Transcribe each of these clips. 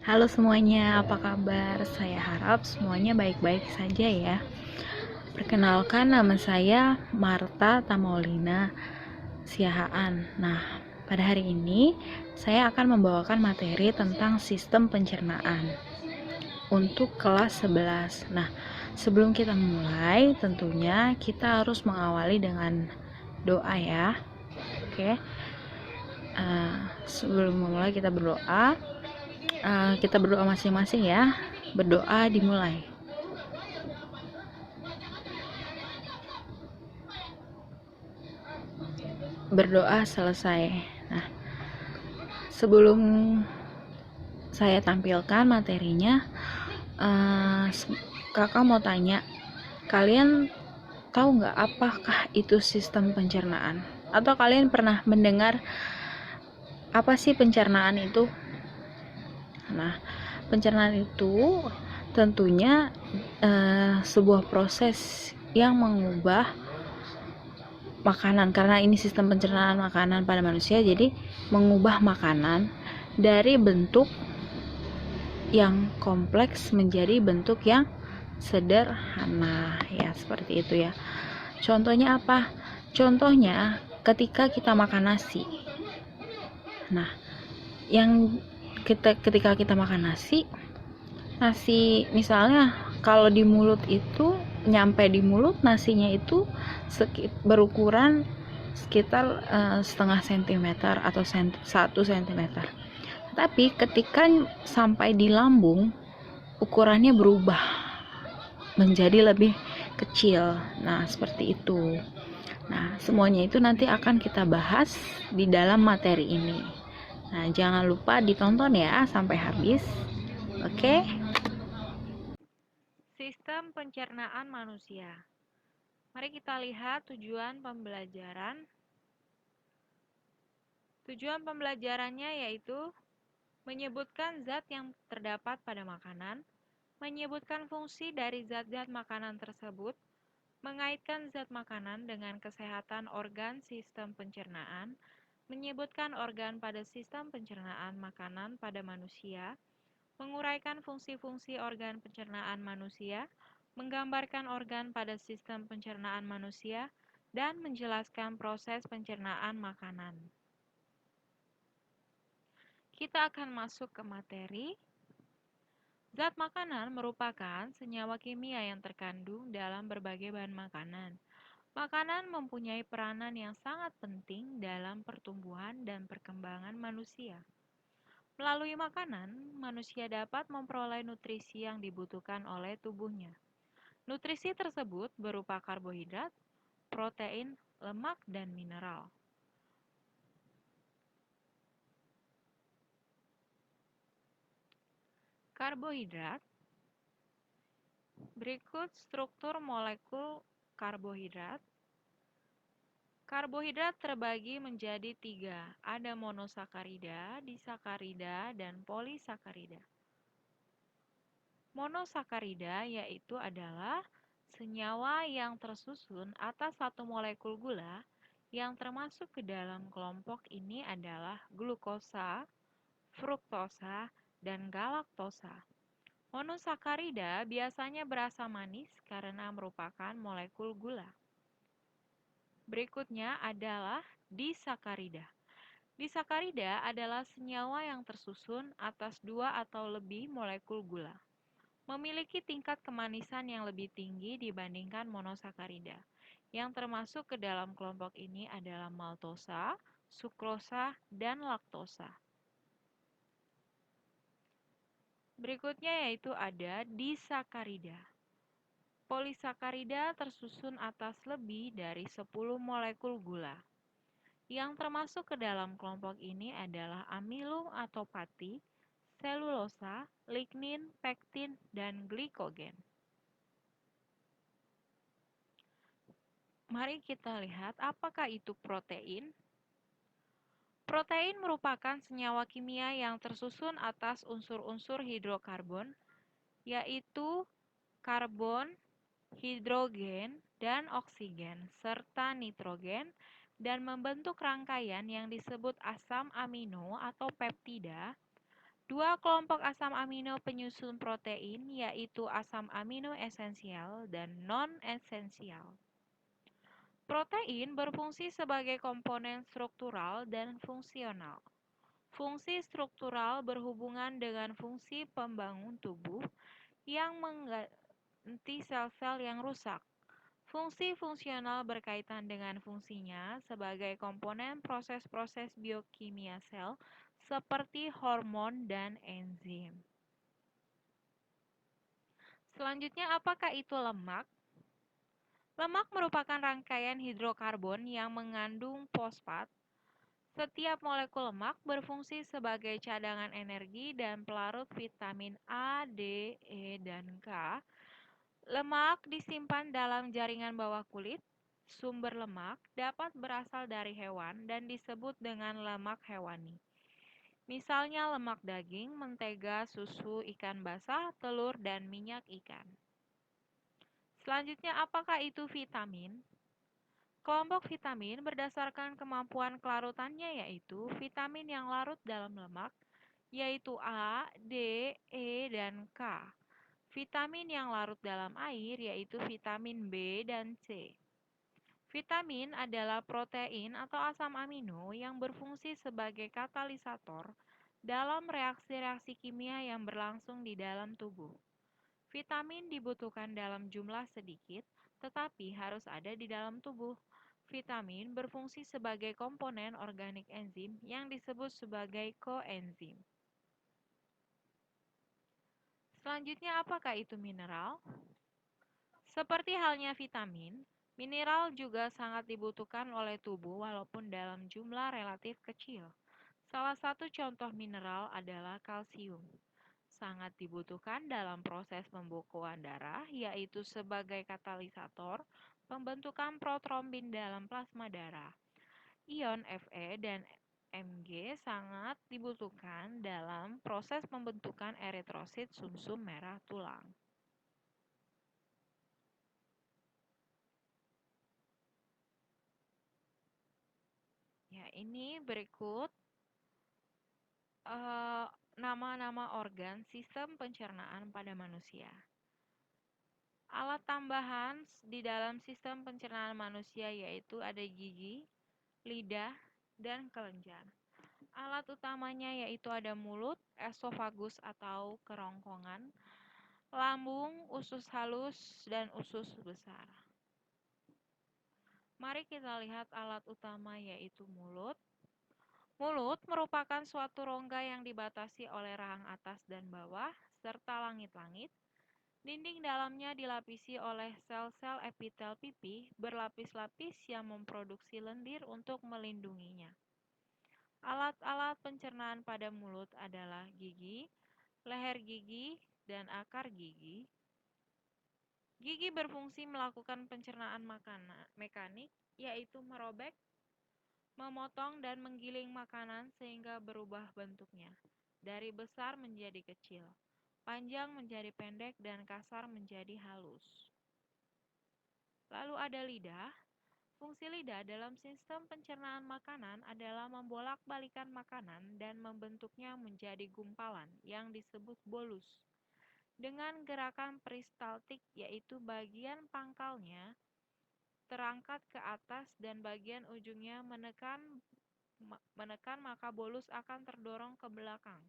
Halo semuanya, apa kabar? Saya harap semuanya baik-baik saja ya. Perkenalkan, nama saya Marta Tamaulina Siahaan. Nah, pada hari ini saya akan membawakan materi tentang sistem pencernaan untuk kelas 11. Nah, sebelum kita mulai, tentunya kita harus mengawali dengan doa ya. Oke. Sebelum memulai kita berdoa. Kita berdoa masing-masing ya. Berdoa dimulai. Berdoa selesai. Nah, sebelum saya tampilkan materinya, kakak mau tanya, kalian tahu nggak apakah itu sistem pencernaan? Atau kalian pernah mendengar apa sih pencernaan itu? Nah, pencernaan itu tentunya sebuah proses yang mengubah makanan, karena ini sistem pencernaan makanan pada manusia, jadi mengubah makanan dari bentuk yang kompleks menjadi bentuk yang sederhana ya, seperti itu ya. Contohnya apa? Contohnya ketika kita makan nasi. Nah, ketika kita makan nasi misalnya kalau di mulut itu nyampe di mulut, nasinya itu berukuran sekitar setengah sentimeter atau 1 sentimeter. Tapi ketika sampai di lambung, ukurannya berubah menjadi lebih kecil. Nah, seperti itu. Nah, semuanya itu nanti akan kita bahas di dalam materi ini. Nah, jangan lupa ditonton ya sampai habis. Oke? Sistem pencernaan manusia. Mari kita lihat tujuan pembelajaran. Tujuan pembelajarannya yaitu menyebutkan zat yang terdapat pada makanan, menyebutkan fungsi dari zat-zat makanan tersebut, mengaitkan zat makanan dengan kesehatan organ sistem pencernaan, menyebutkan organ pada sistem pencernaan makanan pada manusia, menguraikan fungsi-fungsi organ pencernaan manusia, menggambarkan organ pada sistem pencernaan manusia, dan menjelaskan proses pencernaan makanan. Kita akan masuk ke materi. Zat makanan merupakan senyawa kimia yang terkandung dalam berbagai bahan makanan. Makanan mempunyai peranan yang sangat penting dalam pertumbuhan dan perkembangan manusia. Melalui makanan, manusia dapat memperoleh nutrisi yang dibutuhkan oleh tubuhnya. Nutrisi tersebut berupa karbohidrat, protein, lemak, dan mineral. Karbohidrat. Berikut struktur molekul karbohidrat. Karbohidrat terbagi menjadi 3, ada monosakarida, disakarida, dan polisakarida. Monosakarida yaitu adalah senyawa yang tersusun atas satu molekul gula yang termasuk ke dalam kelompok ini adalah glukosa, fruktosa, dan galaktosa. Monosakarida biasanya berasa manis karena merupakan molekul gula. Berikutnya adalah disakarida. Disakarida adalah senyawa yang tersusun atas 2 atau lebih molekul gula. Memiliki tingkat kemanisan yang lebih tinggi dibandingkan monosakarida. Yang termasuk ke dalam kelompok ini adalah maltosa, sukrosa, dan laktosa. Berikutnya yaitu ada disakarida. Polisakarida tersusun atas lebih dari 10 molekul gula. Yang termasuk ke dalam kelompok ini adalah amilum atau pati, selulosa, lignin, pektin, dan glikogen. Mari kita lihat apakah itu protein. Protein merupakan senyawa kimia yang tersusun atas unsur-unsur hidrokarbon, yaitu karbon, hidrogen, dan oksigen, serta nitrogen, dan membentuk rangkaian yang disebut asam amino atau peptida. Dua kelompok asam amino penyusun protein, yaitu asam amino esensial dan non-esensial. Protein berfungsi sebagai komponen struktural dan fungsional. Fungsi struktural berhubungan dengan fungsi pembangun tubuh yang mengganti sel-sel yang rusak. Fungsi fungsional berkaitan dengan fungsinya sebagai komponen proses-proses biokimia sel seperti hormon dan enzim. Selanjutnya, apakah itu lemak? Lemak merupakan rangkaian hidrokarbon yang mengandung fosfat. Setiap molekul lemak berfungsi sebagai cadangan energi dan pelarut vitamin A, D, E, dan K. Lemak disimpan dalam jaringan bawah kulit. Sumber lemak dapat berasal dari hewan dan disebut dengan lemak hewani. Misalnya lemak daging, mentega, susu, ikan basah, telur, dan minyak ikan. Selanjutnya, apakah itu vitamin? Kelompok vitamin berdasarkan kemampuan kelarutannya yaitu vitamin yang larut dalam lemak, yaitu A, D, E, dan K. Vitamin yang larut dalam air yaitu vitamin B dan C. Vitamin adalah protein atau asam amino yang berfungsi sebagai katalisator dalam reaksi-reaksi kimia yang berlangsung di dalam tubuh. Vitamin dibutuhkan dalam jumlah sedikit, tetapi harus ada di dalam tubuh. Vitamin berfungsi sebagai komponen organik enzim yang disebut sebagai koenzim. Selanjutnya, apakah itu mineral? Seperti halnya vitamin, mineral juga sangat dibutuhkan oleh tubuh walaupun dalam jumlah relatif kecil. Salah satu contoh mineral adalah kalsium. Sangat dibutuhkan dalam proses pembekuan darah, yaitu sebagai katalisator pembentukan protrombin dalam plasma darah. Ion Fe dan Mg sangat dibutuhkan dalam proses pembentukan eritrosit sumsum merah tulang. Ya, ini berikut nama-nama organ sistem pencernaan pada manusia. Alat tambahan di dalam sistem pencernaan manusia yaitu ada gigi, lidah, dan kelenjar. Alat utamanya yaitu ada mulut, esofagus atau kerongkongan, lambung, usus halus, dan usus besar. Mari kita lihat alat utama yaitu mulut. Mulut merupakan suatu rongga yang dibatasi oleh rahang atas dan bawah, serta langit-langit. Dinding dalamnya dilapisi oleh sel-sel epitel pipih berlapis-lapis yang memproduksi lendir untuk melindunginya. Alat-alat pencernaan pada mulut adalah gigi, leher gigi, dan akar gigi. Gigi berfungsi melakukan pencernaan makanan mekanik, yaitu merobek, memotong, dan menggiling makanan sehingga berubah bentuknya, dari besar menjadi kecil, panjang menjadi pendek, dan kasar menjadi halus. Lalu ada lidah. Fungsi lidah dalam sistem pencernaan makanan adalah membolak-balikan makanan dan membentuknya menjadi gumpalan yang disebut bolus. Dengan gerakan peristaltik yaitu bagian pangkalnya terangkat ke atas dan bagian ujungnya menekan maka bolus akan terdorong ke belakang.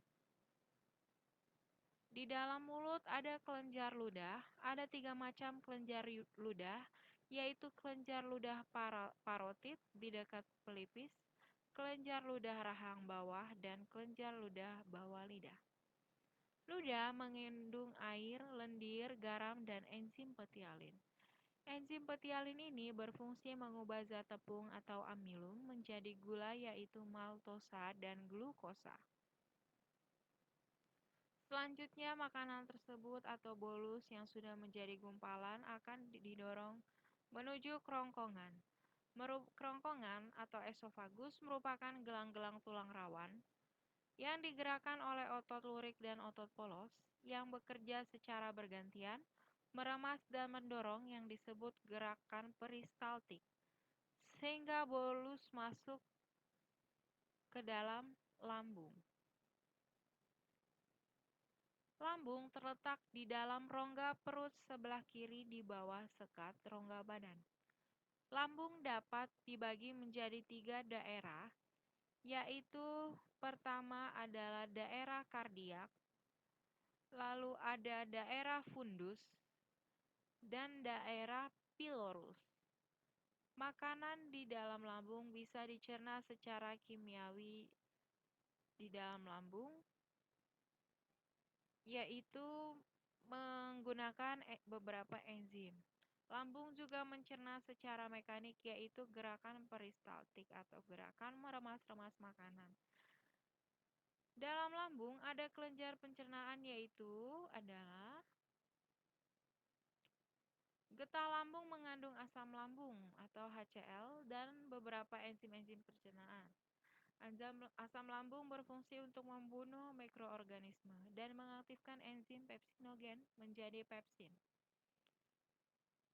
Di dalam mulut ada kelenjar ludah. Ada 3 macam kelenjar ludah, yaitu kelenjar ludah parotid di dekat pelipis, kelenjar ludah rahang bawah, dan kelenjar ludah bawah lidah. Ludah mengandung air, lendir, garam, dan enzim petialin. Enzim petialin ini berfungsi mengubah zat tepung atau amilum menjadi gula yaitu maltosa dan glukosa. Selanjutnya, makanan tersebut atau bolus yang sudah menjadi gumpalan akan didorong menuju kerongkongan. Kerongkongan atau esofagus merupakan gelang-gelang tulang rawan yang digerakkan oleh otot lurik dan otot polos yang bekerja secara bergantian, meremas dan mendorong yang disebut gerakan peristaltik, sehingga bolus masuk ke dalam lambung. lambung terletak di dalam rongga perut sebelah kiri di bawah sekat rongga badan. Lambung dapat dibagi menjadi 3 daerah, yaitu pertama adalah daerah kardiak, lalu ada daerah fundus, dan daerah pilorus. Makanan di dalam lambung bisa dicerna secara kimiawi di dalam lambung, yaitu menggunakan beberapa enzim. Lambung juga mencerna secara mekanik, yaitu gerakan peristaltik atau gerakan meremas-remas makanan. Dalam lambung ada kelenjar pencernaan, yaitu adalah getah lambung mengandung asam lambung atau HCl dan beberapa enzim-enzim pencernaan. Asam lambung berfungsi untuk membunuh mikroorganisme dan mengaktifkan enzim pepsinogen menjadi pepsin.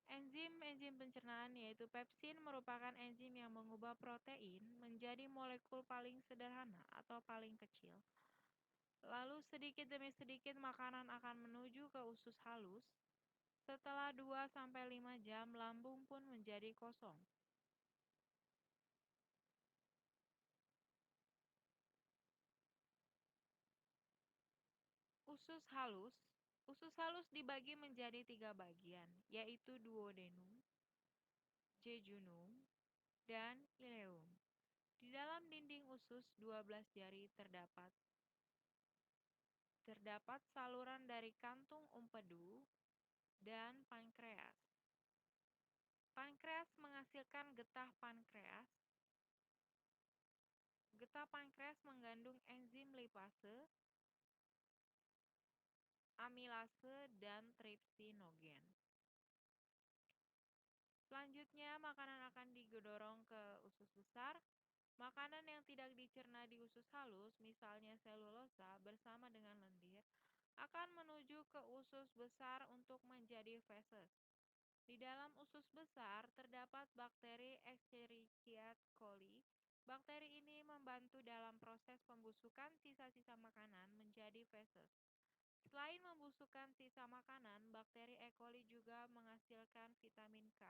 Enzim-enzim pencernaan yaitu pepsin merupakan enzim yang mengubah protein menjadi molekul paling sederhana atau paling kecil. Lalu sedikit demi sedikit makanan akan menuju ke usus halus. Setelah 2-5 jam lambung pun menjadi kosong. Usus halus. Usus halus dibagi menjadi 3 bagian, yaitu duodenum, jejunum, dan ileum. Di dalam dinding usus 12 jari terdapat saluran dari kantung empedu dan pankreas. Pankreas menghasilkan getah pankreas. Getah pankreas mengandung enzim lipase, amilase, dan tripsinogen. Selanjutnya, makanan akan didorong ke usus besar. Makanan yang tidak dicerna di usus halus, misalnya selulosa bersama dengan lendir, akan menuju ke usus besar untuk menjadi feses. Di dalam usus besar terdapat bakteri Escherichia coli. Bakteri ini membantu dalam proses pembusukan sisa-sisa makanan menjadi feses. Selain membusukkan sisa makanan, bakteri E. coli juga menghasilkan vitamin K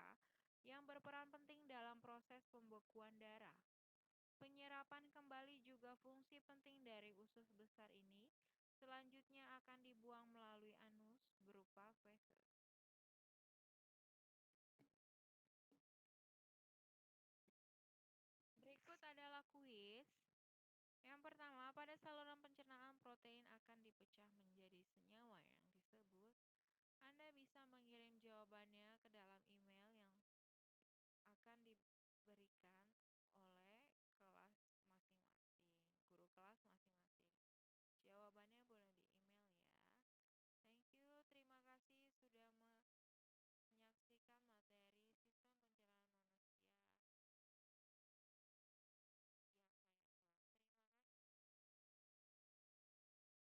yang berperan penting dalam proses pembekuan darah. Penyerapan kembali juga fungsi penting dari usus besar ini. Selanjutnya akan dibuang melalui anus berupa feses. Berikut adalah kuis. Yang pertama, pada saluran pencernaan protein akan dipecah menjadi senyawa yang disebut. Anda bisa mengirim jawabannya ke dalam email yang akan diberikan oleh kelas masing-masing, guru kelas masing-masing. Jawabannya boleh di email ya. Thank you, terima kasih sudah menyaksikan materi